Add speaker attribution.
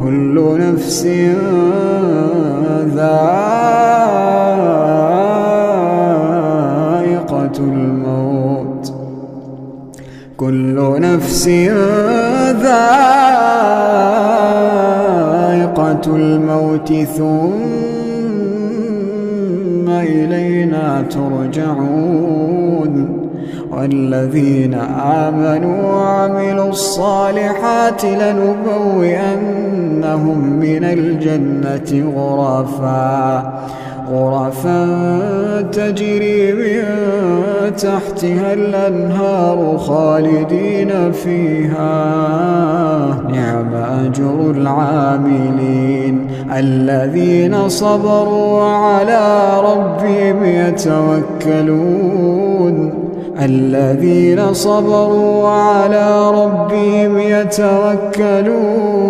Speaker 1: كل نفس ذائقة الموت كل نفس ذائقة الموت ثم إلينا ترجعون والذين آمنوا وعملوا الصالحات لنبوئنهم من الجنة غرفا تجري من تحتها الأنهار خالدين فيها نعم أجر العاملين الذين صبروا وعلى ربهم يتوكلون